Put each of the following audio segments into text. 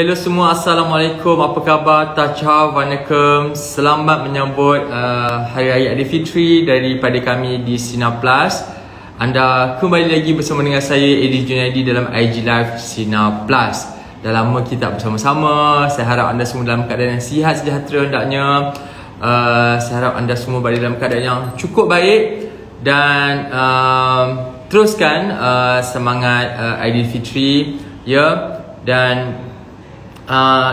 Hello semua, Assalamualaikum, apa khabar? Tacha, Vanakkam. Selamat menyambut Hari Raya Aidilfitri daripada kami di Sinar Plus. Anda kembali lagi bersama dengan saya, Eddie Junaidi, dalam IG Live Sinar Plus. Dah lama kita bersama-sama. Saya harap anda semua dalam keadaan yang sihat sejahtera hendaknya. Saya harap anda semua berada dalam keadaan yang cukup baik. Dan teruskan semangat Aidilfitri, ya. Dan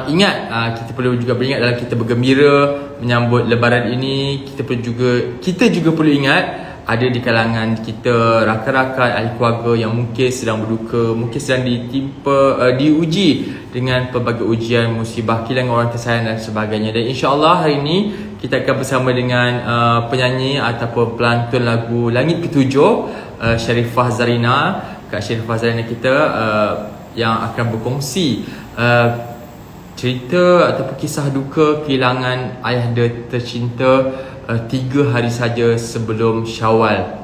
ingat, kita perlu juga beringat dalam kita bergembira menyambut lebaran ini. Kita juga perlu ingat ada di kalangan kita rakan-rakan, ahli keluarga yang mungkin sedang berduka, mungkin sedang diuji dengan pelbagai ujian, musibah, kehilangan orang tersayang dan sebagainya. Dan insya-Allah hari ini kita akan bersama dengan penyanyi ataupun pelantun lagu Langit Ketujuh, Sharifah Zarina, Kak Sharifah Zarina kita, yang akan berkongsi cerita ataupun kisah duka kehilangan ayah dia tercinta 3 hari saja sebelum Syawal.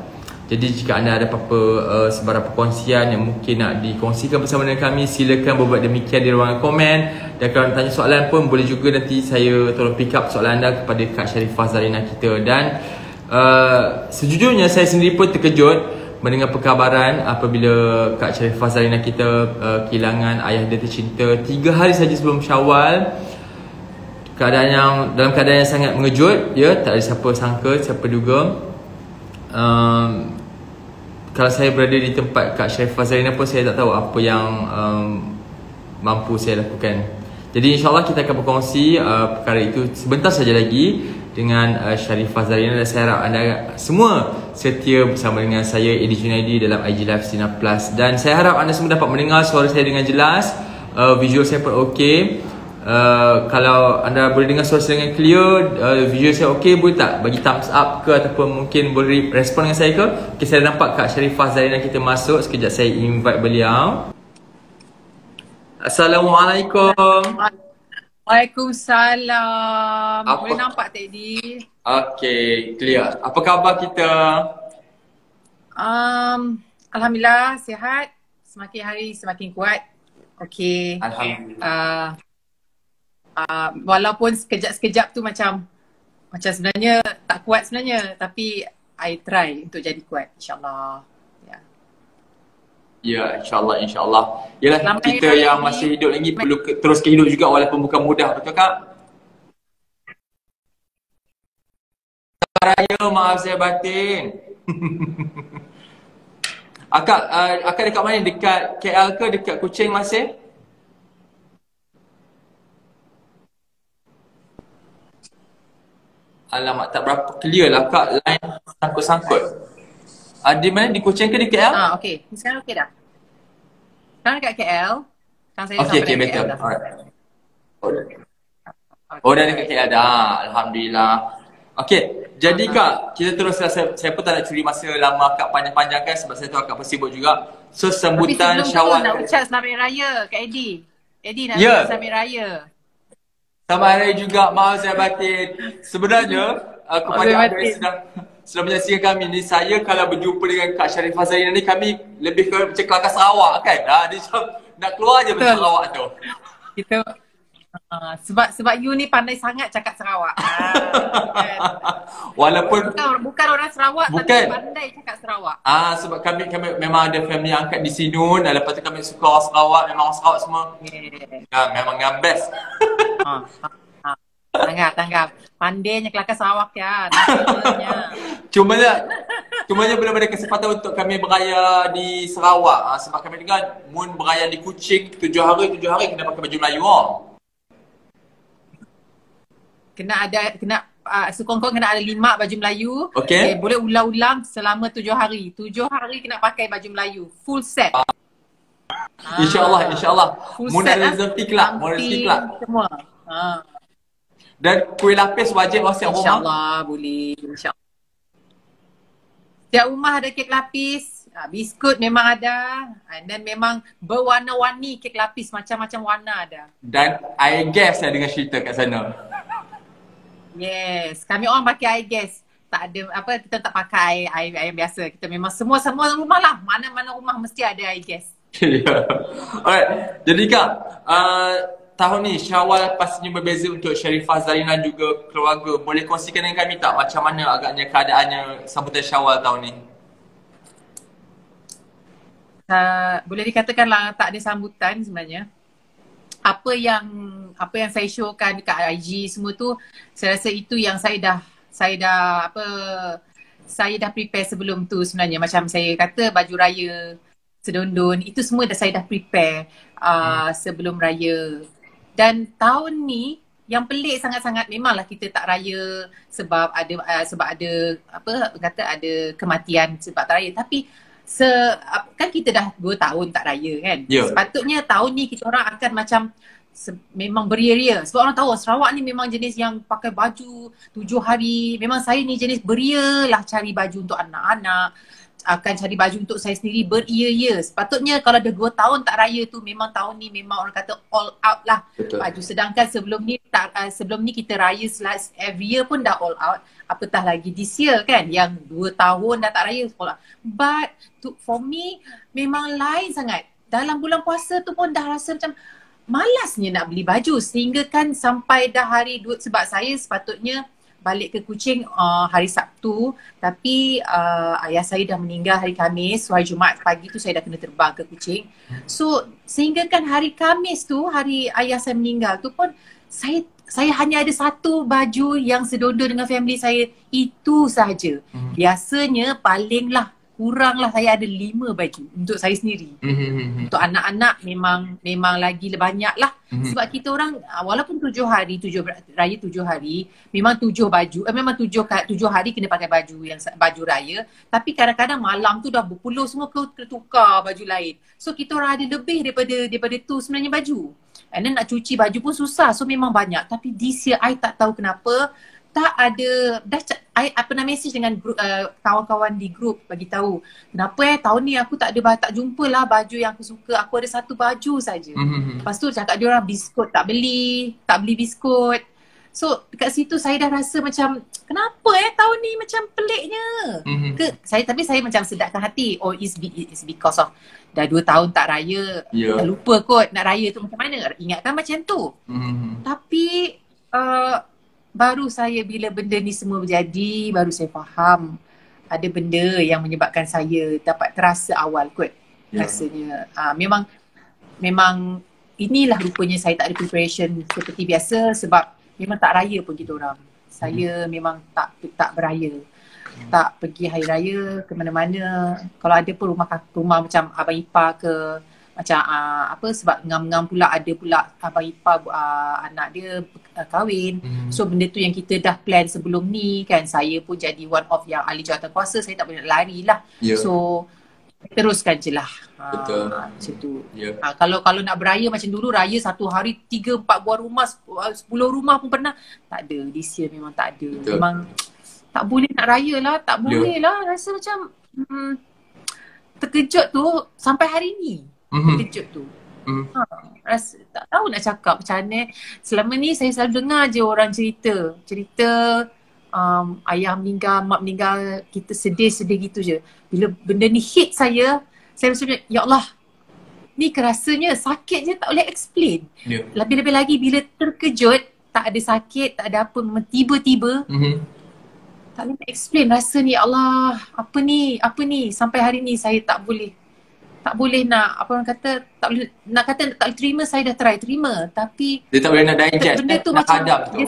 Jadi jika anda ada apa-apa sebarang perkongsian yang mungkin nak dikongsikan bersama dengan kami, silakan berbuat demikian di ruangan komen. Dan kalau nak tanya soalan pun boleh juga, nanti saya tolong pick up soalan anda kepada Kak Sharifah Zarina kita. Dan sejujurnya saya sendiri pun terkejut mendengar perkabaran apabila Kak Sharifah Zarina kita kehilangan ayah dia tercinta 3 hari saja sebelum Syawal. Dalam keadaan yang sangat mengejut, ya, tak ada siapa sangka, siapa duga. Kalau saya berada di tempat Kak Sharifah Zarina pun saya tak tahu apa yang mampu saya lakukan. Jadi insya-Allah kita akan berkongsi perkara itu sebentar saja lagi dengan Sharifah Zarina. Dan saya harap anda semua setia bersama dengan saya, Eddie Junaidi, dalam IG Live Sinar Plus. Dan saya harap anda semua dapat mendengar suara saya dengan jelas, visual saya pun okey. Kalau anda boleh dengar suara saya dengan clear, visual saya okey, boleh tak bagi thumbs up ke, ataupun mungkin boleh respon dengan saya ke? Okay, saya nampak Kak Sharifah Zarina kita masuk. Sekejap saya invite beliau. Assalamualaikum. Waalaikumsalam. Boleh nampak tak, Di? Okey, clear. Apa khabar kita? Alhamdulillah, sihat. Semakin hari semakin kuat. Okey. Alhamdulillah. Walaupun sekejap-sekejap tu macam sebenarnya tak kuat sebenarnya, tapi I try untuk jadi kuat, insyaAllah. Ya, insyaAllah. Yalah, Selamat kita hari yang ini. masih hidup lagi perlu terus hidup juga walaupun bukan mudah, betul Kak? Raya, maaf saya batin. Akak dekat mana? Dekat KL ke dekat Kuching masih? Alamak, tak berapa clear lah Kak, line sangkut-sangkut. Di mana? Di Kuching ke di KL? Okey. Sekarang okey dah? Sekarang dekat KL. Sekarang saya Okey, sampai betul. KL dah. Oh, dah dekat KL dah. Alhamdulillah. Okey, jadi Kak, kita terus, saya pun tak nak curi masa lama Kak panjang-panjang kan, sebab saya tahu Kak pasti sibuk juga. So, sambutan Syawal. Nak ucap Selamat Hari Raya Kak Eddie. Eddie nak Ya. ucap Selamat Hari Raya. Selamat Hari Raya juga, maaf saya batin. Sebenarnya, kepada anda yang sedang menyaksikan kami ni, saya kalau berjumpa dengan Kak Sharifah Zarina ni, kami lebih ke macam kelakar Sarawak kan. Dia macam nak keluar je macam Sarawak tu. Kita sebab you ni pandai sangat cakap Sarawak. Kan? Walaupun bukan orang Sarawak, bukan, tapi pandai cakap Sarawak. sebab kami memang ada family angkat di Sinun. Lepas tu kami suka orang Sarawak, memang orang Sarawak semua. Yeah. Memang yang best. Tanggap. Pandainya kelakar Sarawak ya. Cumanya belum ada kesempatan untuk kami beraya di Sarawak. Sebab kami dengar mun beraya di Kuching 7 hari kena pakai baju Melayu. Kena sekongkong kena ada 5 baju Melayu. Okey. Boleh ulang-ulang selama 7 hari. 7 hari kena pakai baju Melayu. Full set. InsyaAllah. Full Mun set ada rezeki kelak. semua. Dan kuih lapis wajib orang setiap rumah. InsyaAllah boleh. InsyaAllah. Setiap rumah ada kek lapis. Biskut memang ada. Dan memang berwarna-warni kek lapis. Macam-macam warna ada. Dan I guess saya dengar cerita kat sana. Yes. Kami orang pakai air gas. Tak ada apa, kita tak pakai air biasa. Kita memang semua rumah lah. Mana-mana rumah mesti ada air gas. Ya. Alright. Jadi Kak, tahun ni Syawal pastinya berbeza untuk Sharifah Zarina juga keluarga. Boleh kongsikan dengan kami tak macam mana agaknya keadaannya sambutan Syawal tahun ni? Boleh dikatakanlah tak ada sambutan sebenarnya. Apa yang saya showkan dekat IG semua tu, saya rasa itu yang saya dah prepare sebelum tu sebenarnya. Macam saya kata baju raya Sedondon, itu semua saya dah prepare sebelum raya. Dan tahun ni yang pelik sangat-sangat, memanglah kita tak raya sebab ada ada kematian sebab tak raya. Tapi kan kita dah 2 tahun tak raya kan. Yeah. Sepatutnya tahun ni kita orang akan macam memang beria-ria. Sebab orang tahu Sarawak ni memang jenis yang pakai baju 7 hari. Memang saya ni jenis beria lah, cari baju untuk anak-anak, akan cari baju untuk saya sendiri, beria-ia. Sepatutnya kalau dah 2 tahun tak raya tu, memang tahun ni memang orang kata all out lah. Betul. Baju. Sedangkan sebelum ni kita raya every year pun dah all out. Apatah lagi this year kan, yang 2 tahun dah tak raya all out. But for me memang lain sangat. Dalam bulan puasa tu pun dah rasa macam malasnya nak beli baju, sehingga kan sampai dah hari sebab saya sepatutnya balik ke Kuching hari Sabtu, tapi ayah saya dah meninggal hari Khamis. So hari Jumaat pagi tu saya dah kena terbang ke Kuching. So sehingga kan hari Khamis tu, hari ayah saya meninggal tu pun saya hanya ada 1 baju yang Sedondon dengan family saya, itu sahaja. Biasanya palinglah kuranglah saya ada 5 baju untuk saya sendiri. Untuk anak-anak memang lagi banyak lah. Sebab kita orang walaupun 7 hari, raya 7 hari, memang 7 baju, memang 7 hari kena pakai baju raya. Tapi kadang-kadang malam tu dah berpuluh semua kena tukar baju lain. So kita orang ada lebih daripada tu sebenarnya baju. And then nak cuci baju pun susah. So memang banyak. Tapi this year I tak tahu kenapa tak ada. I pernah message dengan kawan-kawan di grup bagi tahu kenapa tahun ni aku tak jumpa lah baju yang aku suka. Aku ada 1 baju saja. Lepas tu cakap dia orang biskut tak beli biskut. So dekat situ saya dah rasa macam kenapa tahun ni macam peliknya. Tapi saya macam sedapkan hati. Oh it's because of dah 2 tahun tak raya. Dah lupa kot nak raya tu macam mana. Ingatkan macam tu. Tapi baru saya bila benda ni semua berjadi, baru saya faham ada benda yang menyebabkan saya dapat terasa awal kot rasanya. Memang inilah rupanya saya tak ada preparation seperti biasa, sebab memang tak raya pun kita orang. Saya memang tak beraya. Tak pergi hari raya ke mana-mana. Kalau ada pun rumah macam abang ipar ke, macam sebab ngam-ngam pula ada pula abang ipar anak dia kahwin. So benda tu yang kita dah plan sebelum ni kan. Saya pun jadi one of yang ahli jawatan kuasa, saya tak boleh nak lari lah. So teruskan je lah. Betul. Macam tu. Kalau nak beraya macam dulu, raya 1 hari 3-4 buah rumah, 10 rumah pun pernah. Tak ada. This year memang tak ada. Betul. Memang tak boleh nak raya lah. Tak boleh lah. Rasa macam terkejut tu sampai hari ni. Terkejut tu. Rasa tak tahu nak cakap macam mana. Selama ni saya selalu dengar je orang cerita ayah meninggal, mak meninggal, kita sedih-sedih gitu je. Bila benda ni hit saya macam ya Allah, ni kerasanya sakit je tak boleh explain. Lebih-lebih lagi bila terkejut, tak ada sakit, tak ada apa, memang tiba-tiba tak boleh nak explain rasa ni. Ya Allah, apa ni sampai hari ni saya tak boleh nak, apa orang kata, tak boleh nak kata tak boleh terima. Saya dah try terima, tapi dia tak boleh nak digest, benda tu nak macam hadam tu.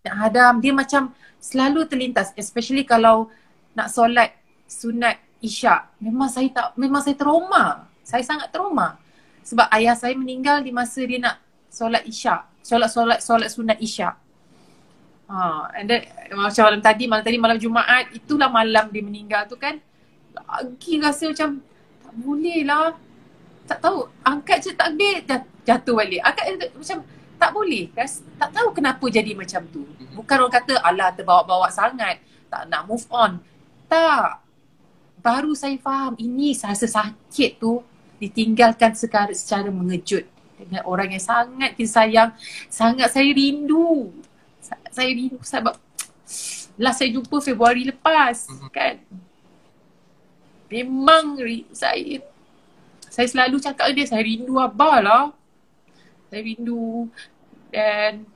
Nak hadam, dia macam selalu terlintas, especially kalau nak solat sunat isyak. Memang saya trauma. Saya sangat trauma. Sebab ayah saya meninggal di masa dia nak solat isyak, solat sunat isyak. And then macam malam Jumaat, itulah malam dia meninggal tu kan. Lagi rasa macam tak boleh lah. Tak tahu, angkat je takbir jatuh balik. Angkat macam tak boleh. Tak tahu kenapa jadi macam tu. Bukan orang kata alah terbawa-bawa sangat, tak nak move on. Tak. Baru saya faham ini rasa sakit tu ditinggalkan secara mengejut dengan orang yang sangat kita sayang, sangat saya rindu. Saya rindu sebab last saya jumpa Februari lepas kan. Memang saya selalu cakap dia, saya rindu Abah lah. Saya rindu. Dan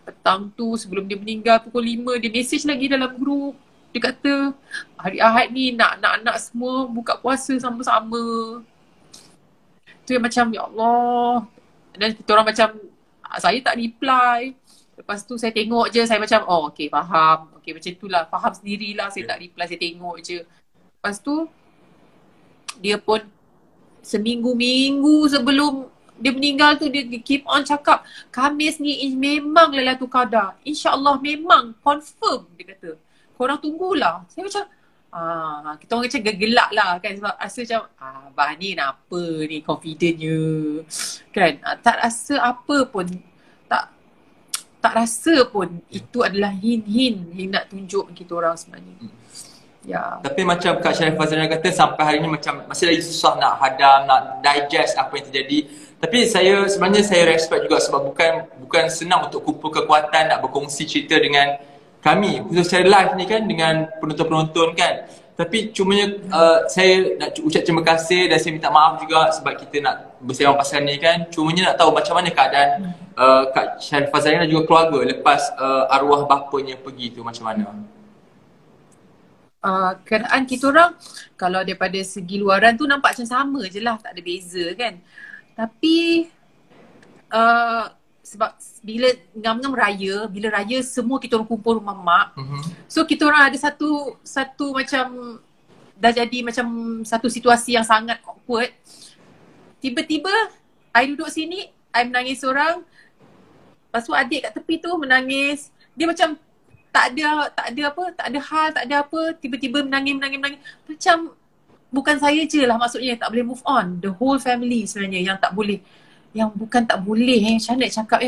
petang tu sebelum dia meninggal pukul 5, dia message lagi dalam grup. Dia kata hari Ahad ni nak semua buka puasa sama-sama. Tu yang macam ya Allah. Dan kita orang macam saya tak reply. Lepas tu saya tengok je, saya macam oh okay faham. Okay macam tu lah, faham sendirilah, saya tak reply, saya tengok je. Lepas tu dia pun seminggu-minggu sebelum dia meninggal tu dia keep on cakap Khamis ni memang Lailatul Qadar, InsyaAllah memang confirm, dia kata. Korang tunggulah. Saya macam kita orang macam gelak lah kan, sebab rasa macam abah ni apa ni confidentnya kan. Tak rasa apa pun, tak rasa pun itu adalah hint-hint yang nak tunjuk kita orang sebenarnya. Ya. Tapi macam Kak Sharifah Zarina kata sampai hari ni macam masih lagi susah nak hadam, nak digest apa yang terjadi. Tapi sebenarnya saya respect juga sebab bukan senang untuk kumpul kekuatan nak berkongsi cerita dengan kami, khusus secara live ni kan, dengan penonton-penonton kan. Tapi cumanya saya nak ucap terima kasih dan saya minta maaf juga sebab kita nak bersembang pasal ni kan. Cumanya nak tahu macam mana keadaan Kak Sharifah Zarina dan juga keluarga lepas arwah bapanya pergi tu, macam mana? Keadaan kita orang kalau daripada segi luaran tu nampak macam sama je lah, tak ada beza kan. Tapi sebab bila ngam-ngam raya, bila raya semua kita orang kumpul rumah mak. So kita orang ada satu macam dah jadi macam satu situasi yang sangat awkward. Tiba-tiba I duduk sini, I menangis seorang. Lepas tu adik kat tepi tu menangis. Dia macam tak ada hal, tak ada apa, tiba-tiba menangis. Macam bukan saya je lah maksudnya tak boleh move on. The whole family sebenarnya yang tak boleh. Yang bukan tak boleh macam mana nak cakap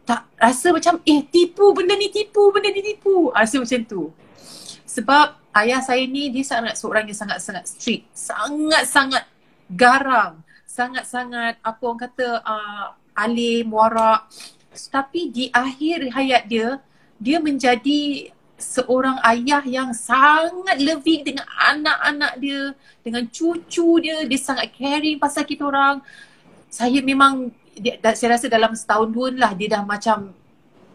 tak rasa macam tipu benda ni tipu. Rasa macam tu. Sebab ayah saya ni dia seorang yang sangat-sangat strict. Sangat-sangat garang. Sangat-sangat apa orang kata alim, warak. Tapi di akhir hayat dia menjadi seorang ayah yang sangat loving dengan anak-anak dia, dengan cucu dia. Dia sangat caring pasal kita orang. Saya memang, saya rasa dalam setahun dua lah dia dah macam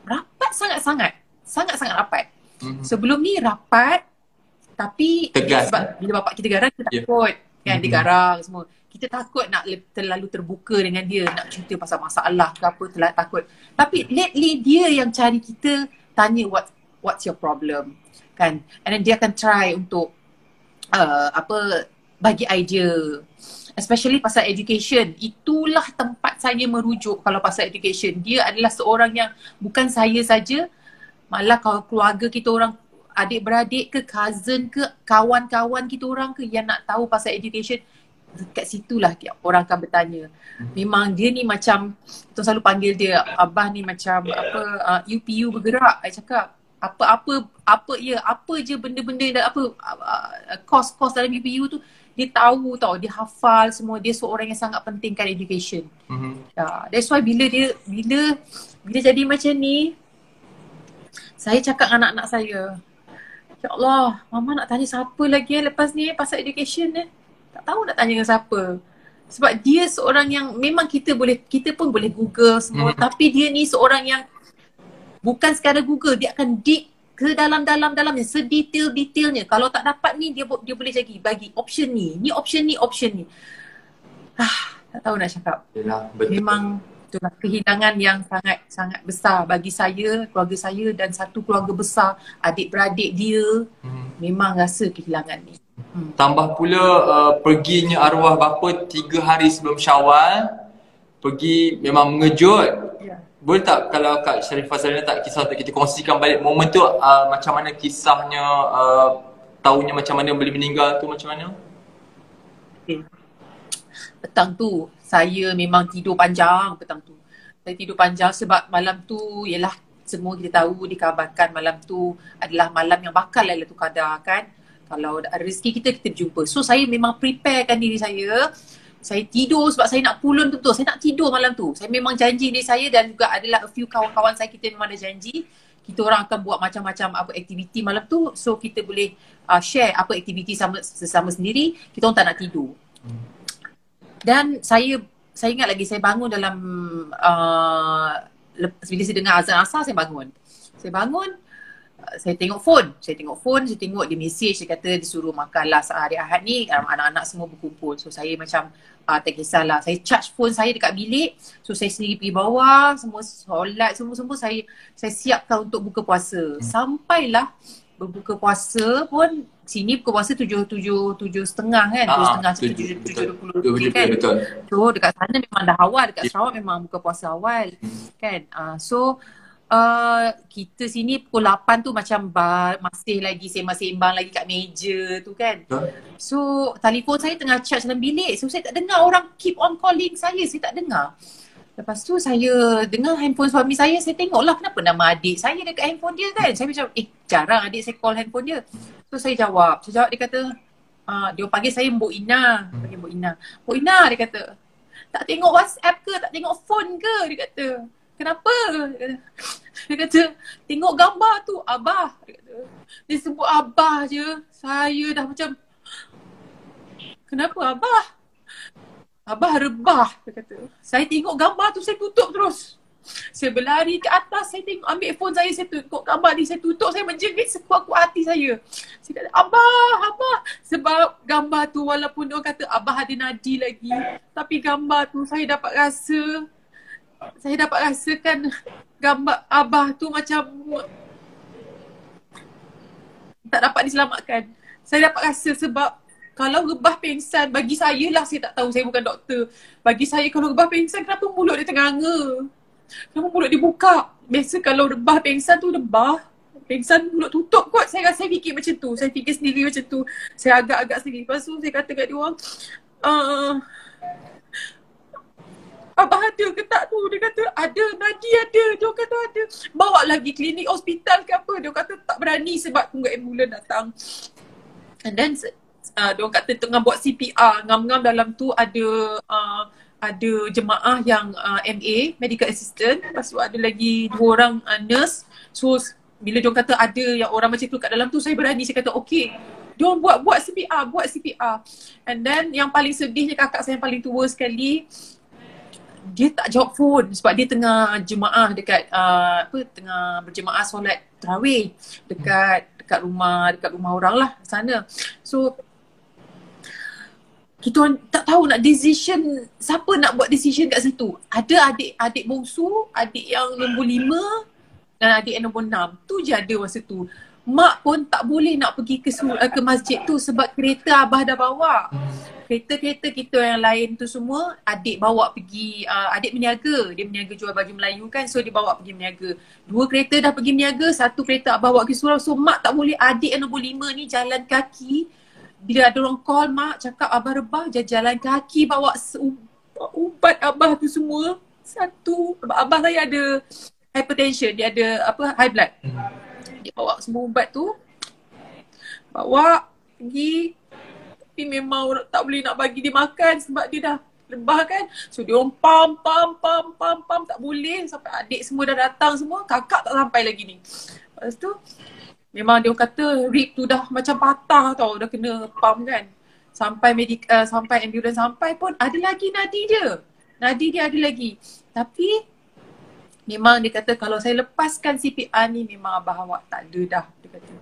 rapat sangat-sangat rapat. Sebelum ni rapat tapi tegas, sebab bila bapak kita garang kita takut kan, dia garang semua. Kita takut nak terlalu terbuka dengan dia, nak cerita pasal masalah ke apa, terlalu takut. Tapi lately dia yang cari kita, tanya what's your problem kan, and then dia akan try untuk bagi idea, especially pasal education. Itulah tempat saya merujuk kalau pasal education. Dia adalah seorang yang bukan saya saja, malah kalau keluarga kita orang, adik-beradik ke, cousin ke, kawan-kawan kita orang ke yang nak tahu pasal education, dekat situlah orang akan bertanya. Memang dia ni macam, kita selalu panggil dia abah ni macam UPU bergerak. I cakap apa je benda-benda dan kos-kos dalam UPU tu dia tahu tau, dia hafal semua. Dia seorang yang sangat pentingkan education. That's why bila jadi macam ni, saya cakap dengan anak-anak saya, ya Allah, mama nak tanya siapa lagi lepas ni pasal education ni. Tak tahu nak tanya dengan siapa. Sebab dia seorang yang memang kita pun boleh Google semua, tapi dia ni seorang yang bukan sekadar Google, dia akan dig ke dalamnya, sedetail-detailnya. Kalau tak dapat ni dia boleh bagi option ni option ni. Tak tahu nak cakap. Yalah, betul. Memang itulah kehilangan yang sangat besar bagi saya, keluarga saya dan satu keluarga besar, adik-beradik dia. Memang rasa kehilangan ni. Tambah pula perginya arwah bapa 3 hari sebelum Syawal. Pergi memang mengejut. Boleh tak kalau Kak Sharifah Zarina tak kisah untuk kita kongsikan balik momen tu, macam mana kisahnya, tahunya macam mana boleh meninggal tu, macam mana? Petang tu saya memang tidur panjang petang tu. Saya tidur panjang sebab malam tu ialah semua kita tahu dikabarkan malam tu adalah malam yang bakal Lailatul Qadar kan. Kalau ada rezeki kita berjumpa. So saya memang preparekan diri saya. Saya tidur sebab saya nak pulun betul. Saya nak tidur malam tu. Saya memang janji diri saya dan juga adalah a few kawan-kawan saya, kita memang ada janji. Kita orang akan buat macam-macam aktiviti malam tu. So kita boleh share apa aktiviti sesama sendiri. Kita orang tak nak tidur. Dan saya saya ingat lagi saya bangun dalam bila saya dengar azan asar saya bangun. Saya bangun, saya tengok phone, saya tengok dia message, dia kata disuruh makanlah hari Ahad ni, anak-anak semua berkumpul. So saya macam tak kisahlah, saya charge phone saya dekat bilik. So saya sendiri pergi bawah, semua solat, semua saya siapkan untuk buka puasa. Sampailah berbuka puasa pun, sini buka puasa 7.30 kan, 7.30 7.20 kan. So dekat sana memang dah awal, dekat Sarawak memang buka puasa awal kan. So kita sini pukul 8 tu macam masih lagi sembang-sembang lagi kat meja tu kan. So telefon saya tengah charge dalam bilik, so saya tak dengar orang keep on calling saya tak dengar. Lepas tu saya dengar handphone suami saya tengoklah kenapa nama adik saya dekat handphone dia kan. Saya macam jarang adik saya call handphone dia. So saya jawab, dia kata dia panggil saya Mbok Ina. Mbok Ina dia kata, tak tengok WhatsApp ke, tak tengok phone ke, dia kata. Kenapa? Dia kata, tengok gambar tu Abah. Dia kata, dia sebut Abah je, saya dah macam, kenapa Abah? Abah rebah, dia kata. Saya tengok gambar tu, saya tutup terus. Saya berlari ke atas, saya tengok, ambil phone saya tengok gambar ni, saya tutup, saya menjerit sekuat-kuat hati saya. Saya kata, Abah. Sebab gambar tu walaupun dia kata Abah ada nadi lagi, tapi gambar tu saya dapat rasakan gambar Abah tu macam tak dapat diselamatkan. Saya dapat rasa sebab kalau rebah pengsan, bagi saya lah, saya tak tahu, saya bukan doktor. Bagi saya kalau rebah pengsan, kenapa mulut dia ternganga? Kenapa mulut dia buka? Biasa kalau rebah pengsan tu rebah, pengsan mulut tutup kot. Saya fikir macam tu. Saya fikir sendiri macam tu. Saya agak-agak sendiri. Lepas tu saya kata kat dia orang, Abah ada ke tak tu? Dia kata ada, nadi ada. Dia kata ada. Bawa lagi klinik hospital ke apa. Dia kata tak berani sebab tunggu ambulan datang. And then dia kata tengah buat CPR. Ngam-ngam dalam tu ada jemaah yang MA, medical assistant. Lepas tu ada lagi 2 orang nurse. So bila dia kata ada yang orang macam tu kat dalam tu, saya berani. Saya kata okey. Dia buat CPR. And then yang paling sedihnya, kakak saya yang paling tua sekali, dia tak jawab phone sebab dia tengah jemaah dekat tengah berjemaah solat tarawih dekat rumah orang lah sana. So kita orang tak tahu nak decision, siapa nak buat decision kat situ. Ada adik bongsu, adik yang nombor 5 dan adik yang nombor 6. Tu je ada masa tu. Mak pun tak boleh nak pergi ke masjid tu sebab kereta Abah dah bawa. Kereta-kereta kita yang lain tu semua adik bawa pergi, adik berniaga. Dia berniaga jual baju Melayu kan, so dia bawa pergi berniaga. 2 kereta dah pergi berniaga, 1 kereta Abah bawa pergi surau. So mak tak boleh, adik yang nombor 5 ni jalan kaki. Bila ada orang call mak cakap Abah rebah, dia jalan kaki bawa ubat Abah tu semua. Abah saya ada hypertension, dia ada high blood. Dia bawa semua ubat tu, bawa pergi. Tapi memang tak boleh nak bagi dia makan sebab dia dah lebah kan. So dia orang pam, tak boleh. Sampai adik semua dah datang semua, kakak tak sampai lagi ni. Lepas tu memang dia orang kata rib tu dah macam patah tau, dah kena pam kan. Sampai sampai ambulans sampai pun ada lagi nadi dia ada lagi. Tapi memang dia kata kalau saya lepaskan CPR ni memang Abah awak tak ada dah, dia kata.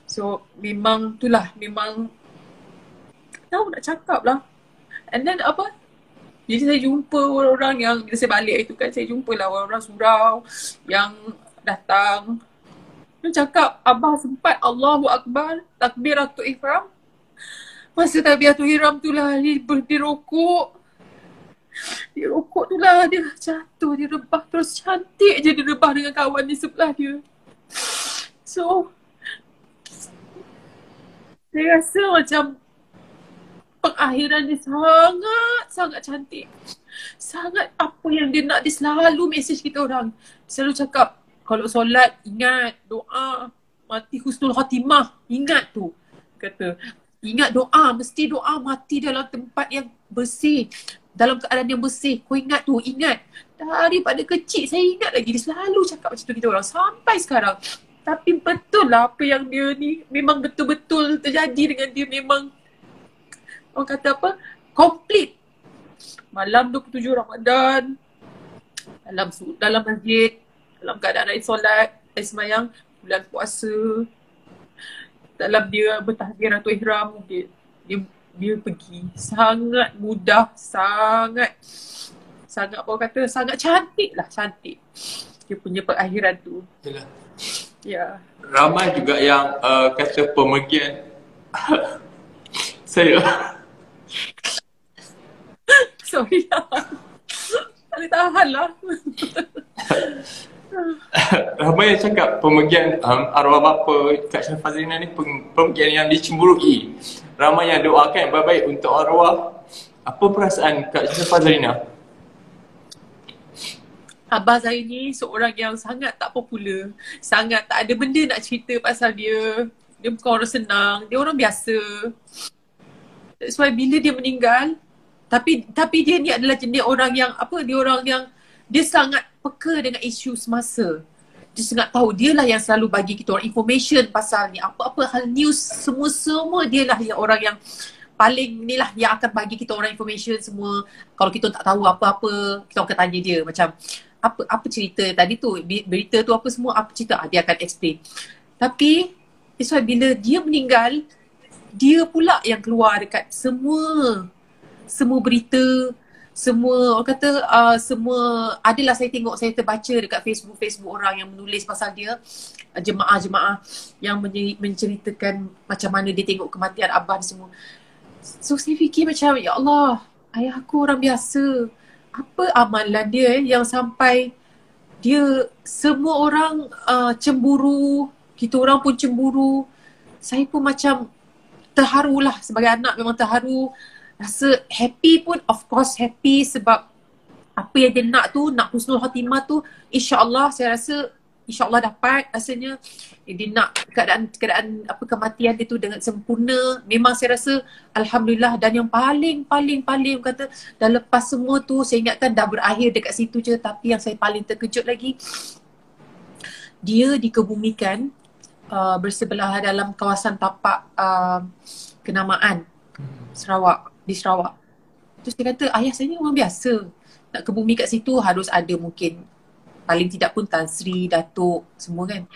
So memang itulah, memang tahu nak cakap lah. And then jadi saya jumpa orang-orang yang, bila saya balik itu kan, saya jumpa lah orang-orang surau yang datang. Dia cakap Abah sempat Allahu Akbar, takbiratul ihram. Masa takbiratul ihram tu lah dia rokok. Dia rokok tu lah dia jatuh, dia rebah terus, cantik je dia rebah dengan kawan di sebelah dia. So saya rasa macam pengakhiran dia sangat cantik. Sangat apa yang dia nak, dia selalu mesej kita orang. Selalu cakap kalau solat ingat doa mati husnul khatimah, ingat tu. Kata ingat doa, mesti doa mati dalam tempat yang bersih, dalam keadaan yang bersih. Kau ingat tu, ingat. Daripada kecil saya ingat lagi, dia selalu cakap macam tu kita orang sampai sekarang. Tapi betul lah apa yang dia ni memang betul-betul terjadi dengan dia. Memang orang kata complete. malam 27 Ramadan, dalam masjid, dalam keadaan air solat, air semayang, bulan puasa, dalam dia bertakbiratul ihram, dia pergi sangat mudah, sangat apa kata, sangat cantik lah, cantik dia punya perakhiran tu. Yalah. Ya. Ramai juga yang kata pemergian saya. Sorry lah. Tak boleh tahan lah. Ramai yang cakap pemergian arwah bapa Kak Syah Fazlina ni pemergian yang dicemburui. Ramai yang doakan baik-baik untuk arwah. Apa perasaan Kak Syah Fazlina? Abah saya ni seorang yang sangat tak popular. Sangat tak ada benda nak cerita pasal dia. Dia bukan orang senang. Dia orang biasa. That's why bila dia meninggal, tapi dia ni adalah jenis orang yang dia sangat peka dengan isu semasa. Dia sangat tahu, dialah yang selalu bagi kita orang information pasal ni. Apa-apa hal news, semua dialah yang orang yang paling ni lah yang akan bagi kita orang information semua. Kalau kita tak tahu apa-apa, kita akan tanya dia macam apa cerita tadi tu, berita tu apa semua, apa cerita, dia akan explain. Tapi that's why bila dia meninggal, dia pula yang keluar dekat semua berita, semua orang kata semua adalah saya tengok, saya terbaca dekat Facebook orang yang menulis pasal dia, jemaah-jemaah yang menceritakan macam mana dia tengok kematian abah ni semua. So saya fikir macam, ya Allah, ayah aku orang biasa. Apa amalan dia yang sampai dia semua orang cemburu, kita orang pun cemburu. Saya pun macam terharulah, sebagai anak memang terharu. Rasa happy pun, of course happy sebab apa yang dia nak tu, nak husnul khatimah tu, insya-Allah saya rasa insya-Allah dapat. Rasanya dia nak keadaan apa kematian dia tu dengan sempurna. Memang saya rasa alhamdulillah. Dan yang paling kata, dah lepas semua tu, saya ingatkan dah berakhir dekat situ je, tapi yang saya paling terkejut lagi, dia dikebumikan bersebelah dalam kawasan tapak kenamaan di Sarawak. Terus dia kata, ayah saya ni orang biasa, nak ke bumi kat situ harus ada mungkin paling tidak pun Tan Sri, Datuk, semua kan.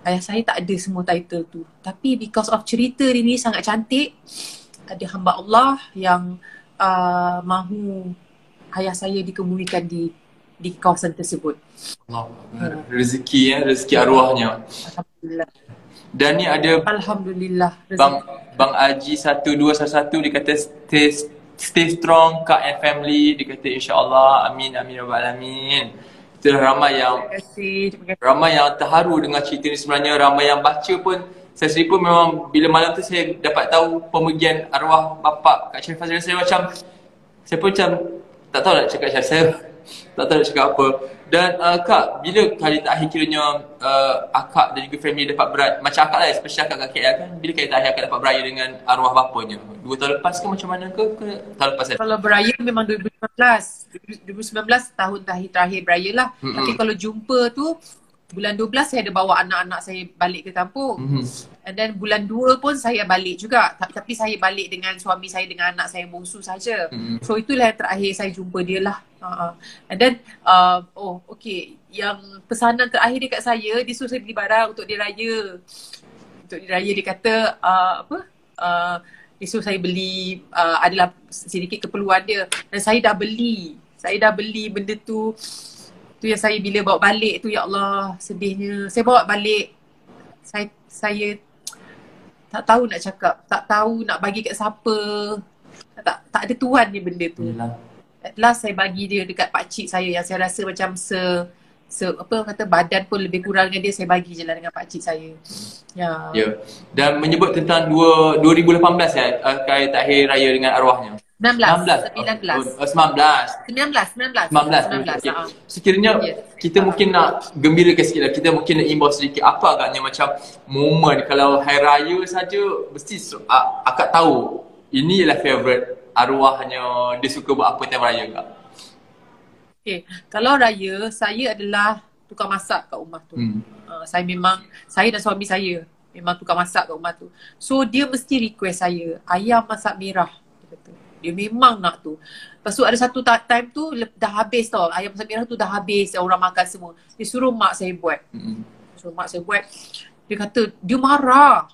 Ayah saya tak ada semua title tu. Tapi because of cerita dia ni sangat cantik, ada hamba Allah yang mahu ayah saya dikebumikan di kawasan tersebut. Allah, rezeki arwahnya. Alhamdulillah. Dan ni ada Alhamdulillah. Bang Aji 1211 dia kata stay strong Kak and family, dia kata insya-Allah, amin ya rabbal alamin. Itulah ramai yang terharu dengan cerita ni sebenarnya. Ramai yang baca pun, saya sendiri pun memang bila malam tu saya dapat tahu pemergian arwah bapa Kak Syarifah Fazlina, saya pun macam tak tahu nak cakap macam saya. Tak tahu nak cakap apa. Dan Kak, bila kali terakhir kiranya akak dan juga family dapat berat, macam akak lah, especially akak kat KL kan, bila kali terakhir akak dapat beraya dengan arwah bapanya? 2 tahun lepas ke macam mana ke tahun lepas? Kalau beraya memang 2019 tahun terakhir beraya lah. Tapi kalau jumpa tu bulan 12 saya ada bawa anak-anak saya balik ke kampung. And then bulan 2 pun saya balik juga. Tapi saya balik dengan suami saya dengan anak saya bongsu saja. So itulah yang terakhir saya jumpa dia lah. And then okay, yang pesanan terakhir dekat saya, dia suruh saya beli barang untuk dia raya. Untuk dia raya dia kata dia suruh saya beli, adalah sedikit keperluan dia. Dan saya dah beli benda tu. Tu yang saya bila bawa balik tu, ya Allah, sedihnya. Saya bawa balik, saya tak tahu nak cakap, tak tahu nak bagi kat siapa. Tak ada tuan ni benda tu. At last saya bagi dia dekat pakcik saya yang saya rasa macam badan pun lebih kurang dengan dia, saya bagi je lah dengan pakcik saya. Ya. Dan menyebut tentang 2018 ya, kali terakhir raya dengan arwahnya. 19. Sekiranya kita mungkin nak gembirakan sikit lah, kita mungkin nak imbau sedikit apa agaknya macam momen kalau hari raya saja mesti akak tahu ini ialah favourite arwahnya, dia suka buat apa time raya kak? Okay, kalau raya saya adalah tukang masak kat rumah tu. Saya dan suami saya memang tukang masak kat rumah tu. So dia mesti request saya ayam masak merah. Dia memang nak tu. Lepas tu ada satu time tu dah habis tau. Ayam masak merah tu dah habis. Orang makan semua. Dia suruh mak saya buat. Suruh mak saya buat. Dia kata, dia marah.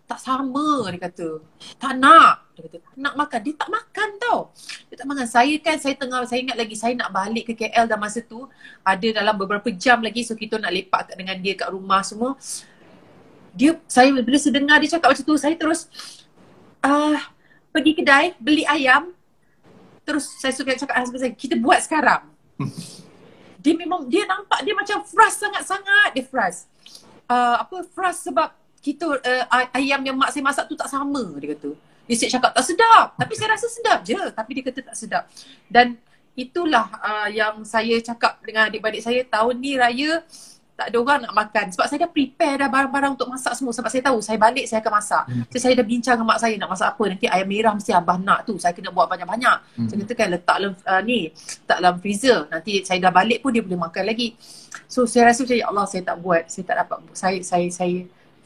Tak sama, dia kata. Tak nak. Dia kata, tak nak makan. Dia tak makan tau. Dia tak makan. Saya ingat lagi, saya nak balik ke KL dah masa tu. Ada dalam beberapa jam lagi. So, kita nak lepak dengan dia kat rumah semua. Bila saya dengar dia cakap macam tu, saya terus pergi kedai, beli ayam. Terus saya suka cakap husband saya, kita buat sekarang. Dia nampak dia macam frust sangat-sangat. Dia frust. Frust sebab kita ayam yang mak saya masak tu tak sama, dia kata. Dia cakap tak sedap. Tapi saya rasa sedap je. Tapi dia kata tak sedap. Dan itulah yang saya cakap dengan adik-adik saya, tahun ni raya tak ada orang nak makan. Sebab saya dah prepare dah barang-barang untuk masak semua. Sebab saya tahu saya balik saya akan masak. So, saya dah bincang dengan mak saya nak masak apa. Nanti ayam merah mesti abah nak tu. Saya kena buat banyak-banyak. Saya kata kan letak dalam freezer. Nanti saya dah balik pun dia boleh makan lagi. So saya rasa macam ya Allah, saya tak buat. Saya tak dapat.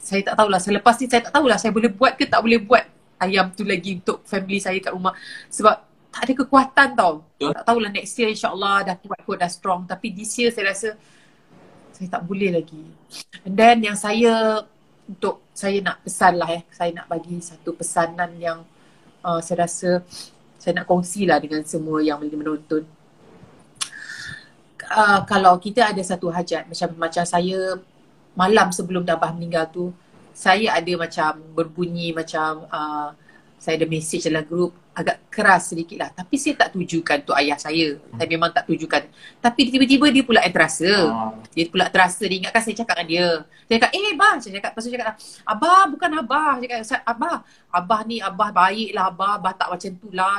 Saya tak tahulah. Selepas ni saya tak tahulah saya boleh buat ke tak boleh buat ayam tu lagi untuk family saya kat rumah. Sebab tak ada kekuatan tau. Tak tahulah next year insyaAllah dah kuat kot, dah strong. Tapi this year saya rasa saya tak boleh lagi. And then yang saya nak pesan lah saya nak bagi satu pesanan yang saya rasa saya nak kongsi lah dengan semua yang menonton. Kalau kita ada satu hajat, macam saya malam sebelum Abah meninggal tu, saya ada macam berbunyi macam saya ada message dalam grup agak keras sedikit lah. Tapi saya tak tujukan untuk ayah saya. Saya memang tak tujukan. Tapi tiba-tiba dia pula yang terasa. Dia pula terasa. Dia ingatkan saya cakap dengan dia. Saya cakap, Abah. Saya cakap, lepas tu cakap, Abah bukan Abah. Saya cakap, Abah ni, Abah baik lah Abah. Abah tak macam tu lah.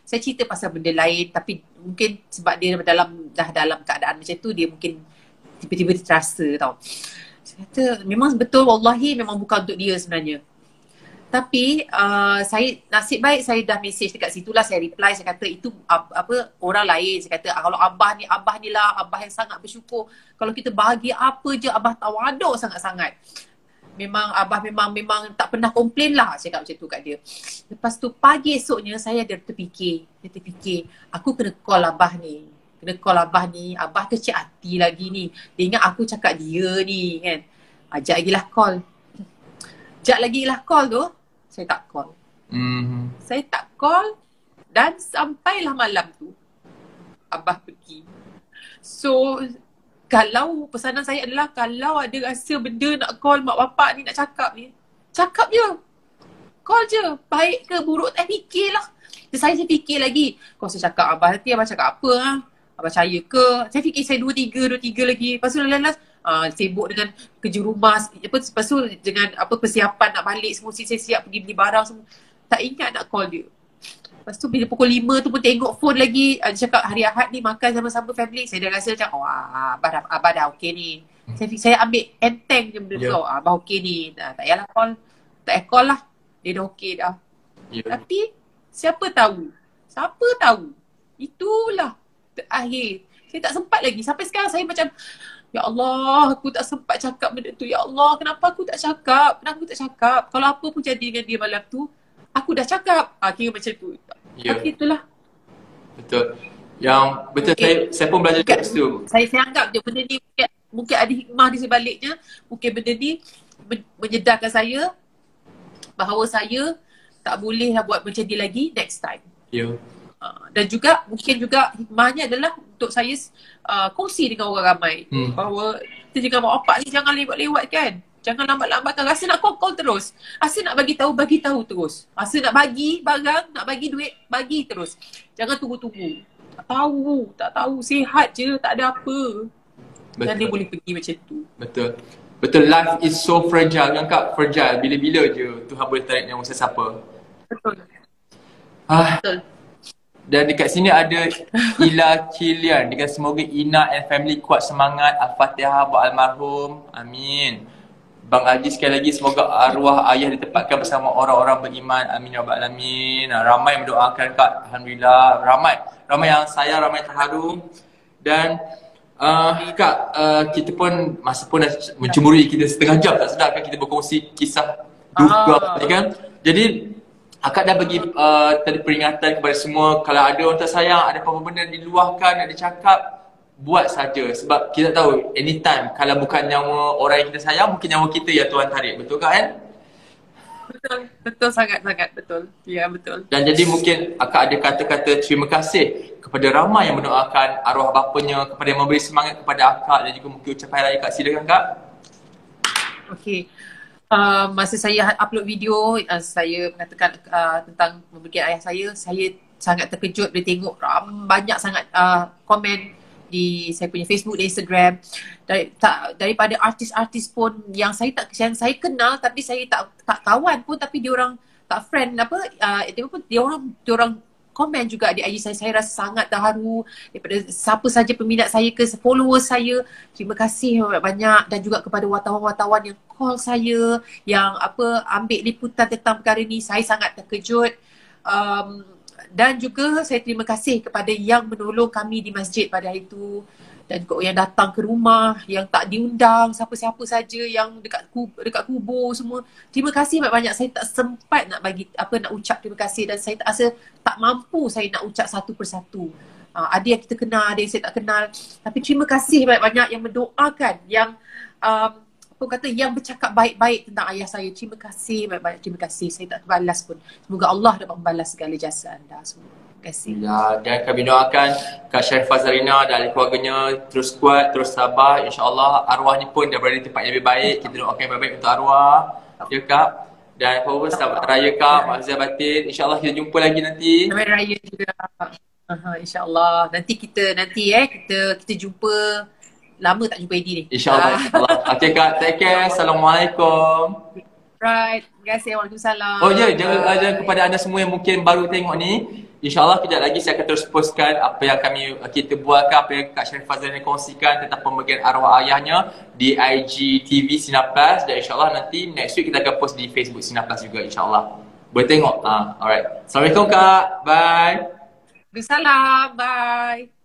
Saya cerita pasal benda lain. Tapi mungkin sebab dia dah dalam keadaan macam tu, dia mungkin tiba-tiba dia terasa tau. Saya kata, memang betul wallahi memang bukan untuk dia sebenarnya. Tapi saya nasib baik saya dah message dekat situ lah, saya reply, saya kata itu orang lain. Saya kata kalau abah ni lah abah yang sangat bersyukur. Kalau kita bahagi apa je abah tawaduk sangat-sangat. Memang abah memang tak pernah komplain lah, saya cakap macam tu kat dia. Lepas tu pagi esoknya saya ada terfikir, aku kena call abah ni. Abah kecil hati lagi ni. Dia ingat aku cakap dia ni kan. Ajak lagi lah call tu. Saya tak call. Saya tak call dan sampailah malam tu abah pergi. So kalau pesanan saya adalah kalau ada rasa benda nak call mak bapak ni, nak cakap ni, cakap je. Call je. Baik ke buruk tak fikirlah. Saya fikir lagi. Kalau saya cakap abah nanti abah cakap apa ha? Abah percaya ke? Saya fikir saya 2-3 lagi. Lepas tu last sibuk dengan kerja rumah, lepas tu dengan persiapan nak balik semua, saya siap pergi beli barang semua. Tak ingat nak call dia. Lepas tu bila pukul 5 tu pun tengok phone lagi, dia cakap hari Ahad ni makan sama-sama family. Saya dah rasa macam abah dah okey ni. Saya ambil enteng je benda tu. Abah okey ni. Tak payahlah call. Tak payah call lah. Dia dah okey dah. Tapi siapa tahu? Itulah terakhir. Saya tak sempat lagi. Sampai sekarang saya macam, ya Allah, aku tak sempat cakap benda tu. Ya Allah, kenapa aku tak cakap? Kalau apa pun jadi dengan dia malam tu, aku dah cakap. Kira macam tu. Tapi itulah. Betul. Yang betul, saya pun belajar kat situ. Saya anggap je benda ni mungkin ada hikmah di sebaliknya. Mungkin benda ni menyedarkan saya bahawa saya tak boleh lah buat macam dia lagi next time. Dan juga mungkin juga hikmahnya adalah untuk saya kongsi dengan orang ramai bahawa kita jangan mak bapak ni jangan lewat-lewat kan. Jangan lambat-lambatkan. Rasa nak call terus. Rasa nak bagi tahu terus. Rasa nak bagi barang, nak bagi duit, bagi terus. Jangan tunggu-tunggu. Tak tahu. Sihat je, tak ada apa. Betul. Dan dia boleh pergi macam tu. Betul, life is so fragile. Angkat fragile. Bila-bila je Tuhan boleh tarik nyawa sesiapa. Betul. Betul. Dan dekat sini ada Ila Kilian. Dia kata semoga Ina and family kuat semangat. Al-Fatihah buat almarhum. Amin. Bang Haji sekali lagi semoga arwah ayah ditempatkan bersama orang-orang beriman. Amin ya rabbal alamin. Ramai mendoakan Kak. Alhamdulillah. Ramai yang sayang, ramai terharu. Dan Kak, kita pun masa pun dah mencemburui kita setengah jam. Tak sedar kan kita berkongsi kisah duka kan. Jadi Akak dah bagi tadi peringatan kepada semua, kalau ada orang tersayang, ada apa-apa benda diluahkan, ada cakap, buat saja. Sebab kita tahu anytime kalau bukan nyawa orang yang kita sayang, mungkin nyawa kita yang Tuhan tarik. Betul kan? Betul, betul sangat-sangat betul. Ya, betul. Dan jadi mungkin akak ada kata-kata terima kasih kepada ramai yang mendoakan arwah bapanya, kepada yang memberi semangat kepada akak, dan juga mungkin ucapan raya kak. Silakan kak. Okey. Masa saya upload video, saya mengatakan tentang pembagian ayah saya sangat terkejut bila tengok banyak sangat komen di saya punya Facebook dan Instagram daripada artis-artis pun yang saya kenal, tapi saya tak kawan pun, tapi dia orang tak friend dia orang komen juga di IG saya. Saya rasa sangat terharu daripada siapa saja peminat saya ke followers saya. Terima kasih banyak, dan juga kepada wartawan-wartawan yang call saya, yang ambil liputan tentang perkara ni. Saya sangat terkejut. Dan juga saya terima kasih kepada yang menolong kami di masjid pada hari itu, dan juga yang datang ke rumah, yang tak diundang, siapa-siapa saja yang dekat kubur semua. Terima kasih banyak-banyak. Saya tak sempat nak nak ucap terima kasih, dan saya tak rasa tak mampu saya nak ucap satu persatu. Ada yang kita kenal, ada yang saya tak kenal. Tapi terima kasih banyak-banyak yang mendoakan, yang yang bercakap baik-baik tentang ayah saya. Terima kasih banyak-banyak. Terima kasih. Saya tak terbalas pun. Semoga Allah dapat membalas segala jasa anda semua. Terima kasih. Ya, dan kami doakan Kak Sharifah Zarina dan ahli keluarganya terus kuat, terus sabar. InsyaAllah arwah ni pun dah berada di tempat yang lebih baik. Kita doakan yang baik-baik untuk arwah. Ya Kak. Dan apa-apa selamat raya Kak, maafkan batin. InsyaAllah kita jumpa lagi nanti. Selamat raya juga. InsyaAllah. Nanti kita jumpa. Lama tak jumpa Edi ni. InsyaAllah. Okay Kak, take care. Assalamualaikum. Right. Terima kasih. Waalaikumsalam. Oh ya, jangan kepada anda semua yang mungkin baru tengok ni, InsyaAllah kejap lagi saya akan terus postkan apa yang kita buatkan, apa yang Kak Sharifah Zarina kongsikan tentang pembagian arwah ayahnya di IG TV Sinar Plus, dan InsyaAllah nanti next week kita akan post di Facebook Sinar Plus juga InsyaAllah. Boleh tengok. Alright. Assalamualaikum Kak. Bye. Waalaikumsalam. Bye.